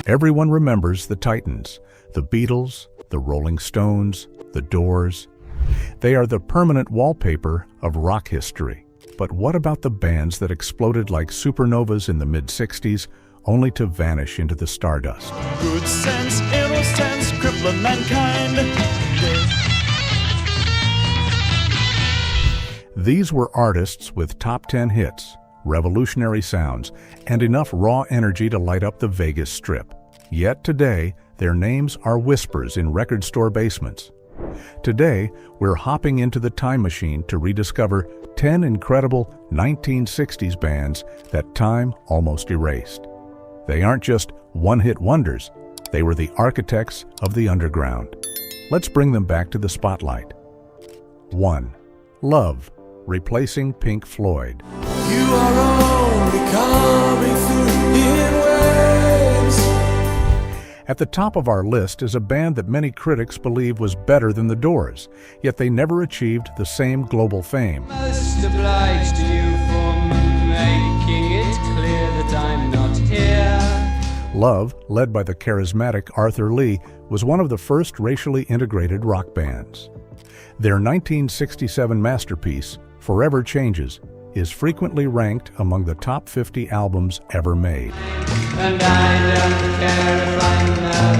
Everyone remembers the Titans, the Beatles, the Rolling Stones, the Doors. They are the permanent wallpaper of rock history. But what about the bands that exploded like supernovas in the mid-60s, only to vanish into the stardust? Good sense, innocence, crippling mankind. These were artists with top 10 hits, revolutionary sounds, and enough raw energy to light up the Vegas Strip. Yet today, their names are whispers in record store basements. Today, we're hopping into the time machine to rediscover 10 incredible 1960s bands that time almost erased. They aren't just one-hit wonders, they were the architects of the underground. Let's bring them back to the spotlight. 1. Love, replacing Pink Floyd. You are only coming through in waves. At the top of our list is a band that many critics believe was better than the Doors, yet they never achieved the same global fame. Most obliged to you for making it clear that I'm not here. Love, led by the charismatic Arthur Lee, was one of the first racially integrated rock bands. Their 1967 masterpiece, Forever Changes, is frequently ranked among the top 50 albums ever made. And I don't care if I'm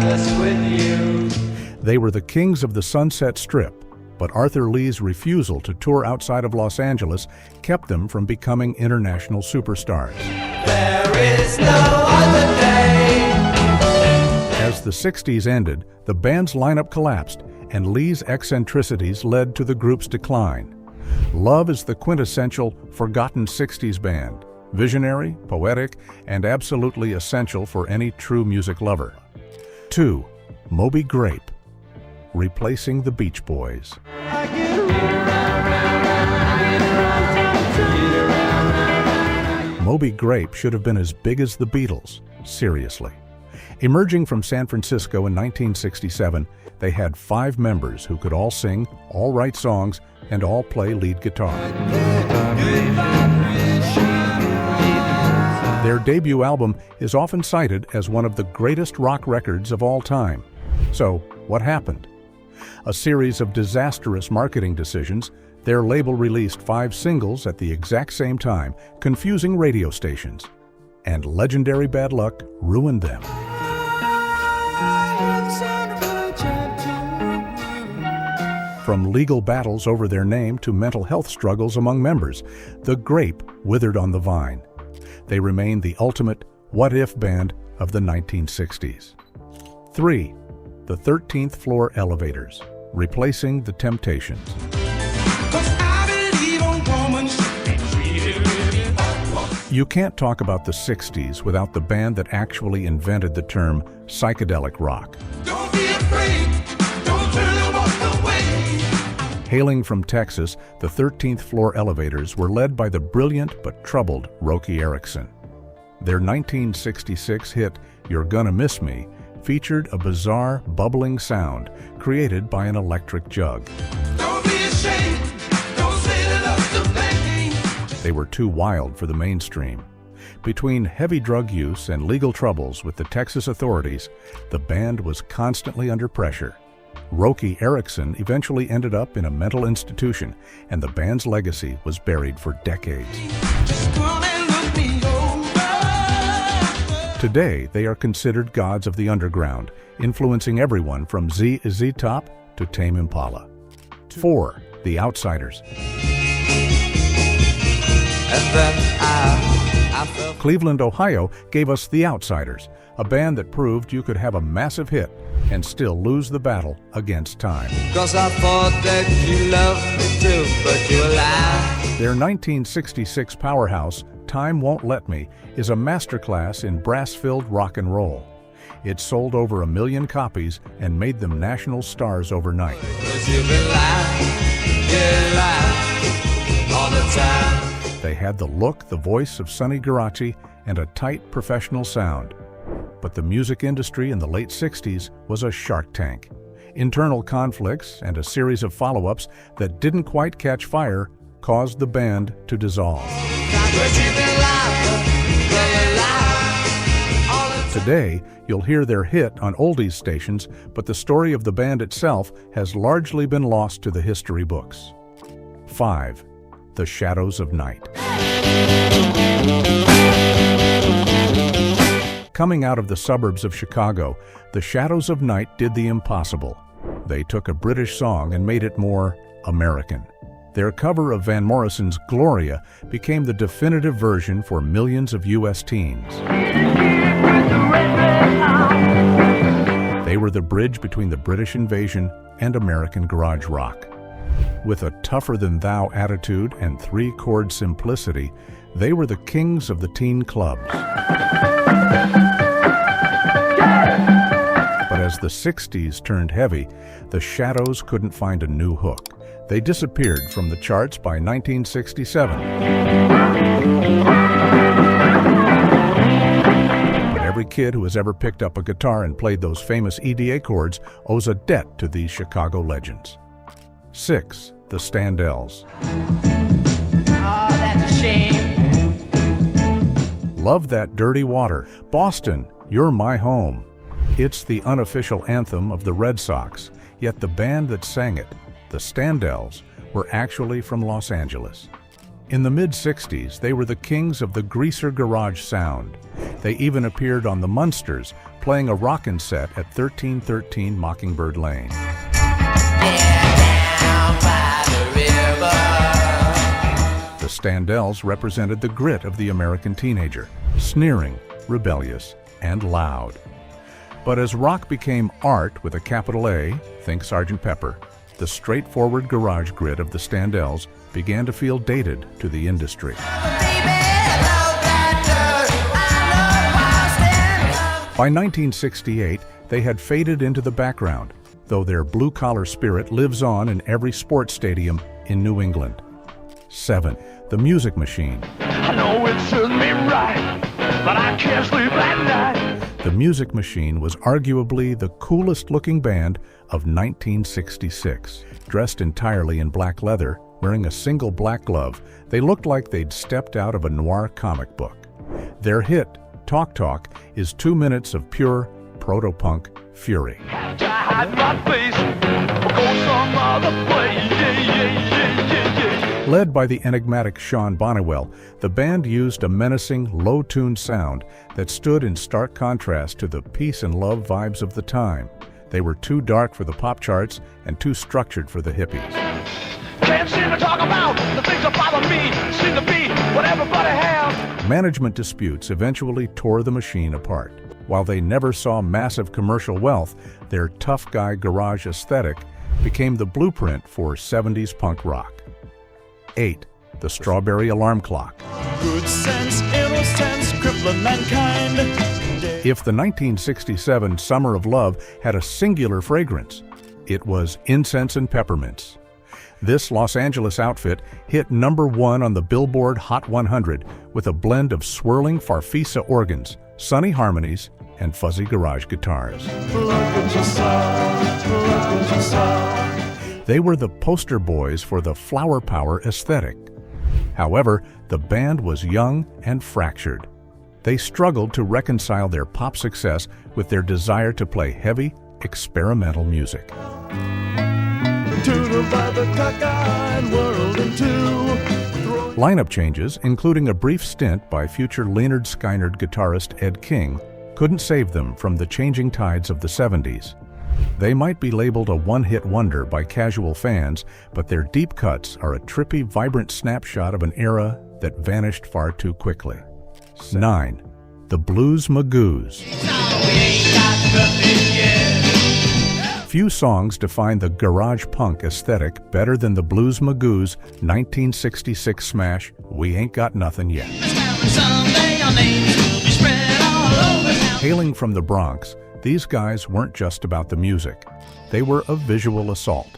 nervous with you. They were the kings of the Sunset Strip, but Arthur Lee's refusal to tour outside of Los Angeles kept them from becoming international superstars. There is no other day. As the 60s ended, the band's lineup collapsed, and Lee's eccentricities led to the group's decline. Love is the quintessential forgotten 60s band, visionary, poetic, and absolutely essential for any true music lover. 2. Moby Grape, replacing the Beach Boys. Moby Grape should have been as big as the Beatles, seriously. Emerging from San Francisco in 1967, they had 5 members who could all sing, all write songs, and all play lead guitar. Their debut album is often cited as one of the greatest rock records of all time. So, what happened? A series of disastrous marketing decisions. Their label released 5 singles at the exact same time, confusing radio stations. And legendary bad luck ruined them. From legal battles over their name to mental health struggles among members, the grape withered on the vine. They remain the ultimate what-if band of the 1960s. 3. The 13th Floor Elevators, replacing the Temptations. You can't talk about the 60s without the band that actually invented the term psychedelic rock. Don't be afraid. Don't turn and walk away. Hailing from Texas, the 13th Floor Elevators were led by the brilliant but troubled Roky Erickson. Their 1966 hit, You're Gonna Miss Me, featured a bizarre, bubbling sound created by an electric jug. Don't be ashamed. Don't say that up to begging. They were too wild for the mainstream. Between heavy drug use and legal troubles with the Texas authorities, the band was constantly under pressure. Roky Erickson eventually ended up in a mental institution, and the band's legacy was buried for decades. Just come and look me over. Today, they are considered gods of the underground, influencing everyone from ZZ Top to Tame Impala. 4. The Outsiders. And then I felt Cleveland, Ohio gave us The Outsiders, a band that proved you could have a massive hit and still lose the battle against time. 'cause I thought that you loved me too, but you lied. Their 1966 powerhouse, Time Won't Let Me, is a masterclass in brass-filled rock and roll. It sold over 1 million copies and made them national stars overnight. 'Cause you've been lying, yeah, lying all the time. They had the look, the voice of Sonny Garachi, and a tight professional sound. But the music industry in the late 60s was a shark tank. Internal conflicts and a series of follow-ups that didn't quite catch fire caused the band to dissolve. Today, you'll hear their hit on oldies stations, but the story of the band itself has largely been lost to the history books. 5. The Shadows of Night. Coming out of the suburbs of Chicago, the Shadows of Night did the impossible. They took a British song and made it more American. Their cover of Van Morrison's Gloria became the definitive version for millions of U.S. teens. They were the bridge between the British invasion and American garage rock. With a tougher-than-thou attitude and three-chord simplicity, they were the kings of the teen clubs. But as the 60s turned heavy, the Shadows couldn't find a new hook. They disappeared from the charts by 1967. But every kid who has ever picked up a guitar and played those famous EDA chords owes a debt to these Chicago legends. 6. The Standells. Oh, that's a shame. Love That Dirty Water. Boston, You're My Home. It's the unofficial anthem of the Red Sox, yet the band that sang it, the Standells, were actually from Los Angeles. In the mid-60s, they were the kings of the greaser garage sound. They even appeared on the Munsters, playing a rockin' set at 1313 Mockingbird Lane. The Standells represented the grit of the American teenager, sneering, rebellious, and loud. But as rock became art with a capital A, think Sgt. Pepper, the straightforward garage grit of the Standells began to feel dated to the industry. By 1968, they had faded into the background, though their blue-collar spirit lives on in every sports stadium in New England. 7. The Music Machine. I know it serves me right, but I can't sleep at night. The Music Machine was arguably the coolest-looking band of 1966. Dressed entirely in black leather, wearing a single black glove, they looked like they'd stepped out of a noir comic book. Their hit, Talk Talk, is 2 minutes of pure proto-punk fury. To hide my face, go some other place. Led by the enigmatic Sean Bonnewell, the band used a menacing, low-tuned sound that stood in stark contrast to the peace and love vibes of the time. They were too dark for the pop charts and too structured for the hippies. Can't seem to talk about the things that bother me. Seem to be what everybody has. Management disputes eventually tore the machine apart. While they never saw massive commercial wealth, their tough guy garage aesthetic became the blueprint for 70s punk rock. 8. The Strawberry Alarm Clock. Good sense, innocence, crippling mankind. If the 1967 Summer of Love had a singular fragrance, it was incense and peppermints. This Los Angeles outfit hit #1 on the Billboard Hot 100 with a blend of swirling Farfisa organs, sunny harmonies, and fuzzy garage guitars. They were the poster boys for the flower power aesthetic. However, the band was young and fractured. They struggled to reconcile their pop success with their desire to play heavy, experimental music. Lineup changes, including a brief stint by future Lynyrd Skynyrd guitarist Ed King, couldn't save them from the changing tides of the 70s. They might be labeled a one-hit wonder by casual fans, but their deep cuts are a trippy, vibrant snapshot of an era that vanished far too quickly. 9. The Blues Magoos. Few songs define the garage punk aesthetic better than the Blues Magoos' 1966 smash, We Ain't Got Nothin' Yet. Hailing from the Bronx, these guys weren't just about the music. They were a visual assault.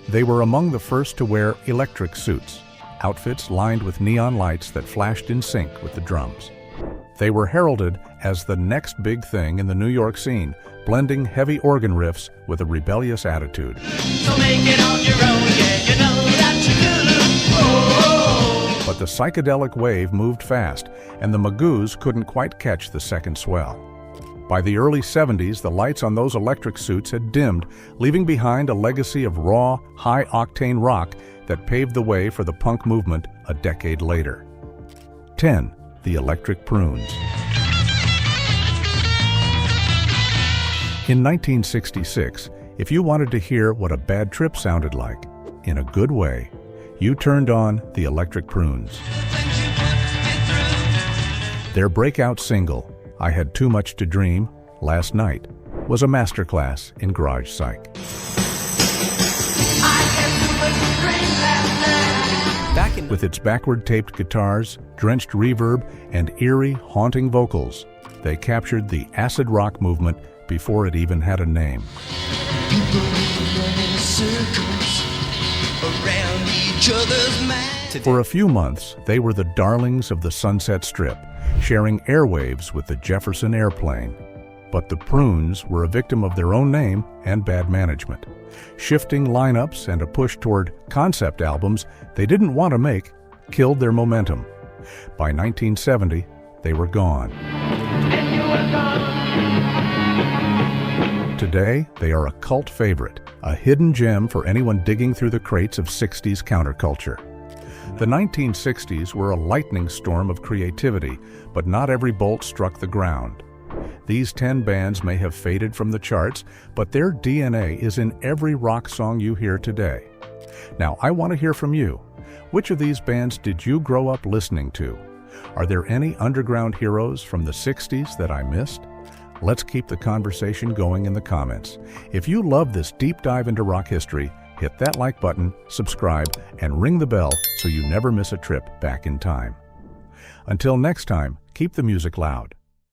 They were among the first to wear electric suits, outfits lined with neon lights that flashed in sync with the drums. They were heralded as the next big thing in the New York scene, blending heavy organ riffs with a rebellious attitude. So make it on your own, yeah, you know that you do. Oh. But the psychedelic wave moved fast, and the Magoos couldn't quite catch the second swell. By the early 70s, the lights on those electric suits had dimmed, leaving behind a legacy of raw, high-octane rock that paved the way for the punk movement a decade later. 10. The Electric Prunes. In 1966, if you wanted to hear what a bad trip sounded like, in a good way, you turned on the Electric Prunes. Their breakout single, I Had Too Much to Dream, Last Night, was a masterclass in garage psych. With its backward-taped guitars, drenched reverb, and eerie, haunting vocals, they captured the acid rock movement before it even had a name. For a few months, they were the darlings of the Sunset Strip, sharing airwaves with the Jefferson Airplane. But the Prunes were a victim of their own name and bad management. Shifting lineups and a push toward concept albums they didn't want to make killed their momentum. By 1970, they were gone. Today, they are a cult favorite, a hidden gem for anyone digging through the crates of 60s counterculture. The 1960s were a lightning storm of creativity, but not every bolt struck the ground. These 10 bands may have faded from the charts, but their DNA is in every rock song you hear today. Now, I want to hear from you. Which of these bands did you grow up listening to? Are there any underground heroes from the 60s that I missed? Let's keep the conversation going in the comments. If you love this deep dive into rock history, hit that like button, subscribe, and ring the bell so you never miss a trip back in time. Until next time, keep the music loud.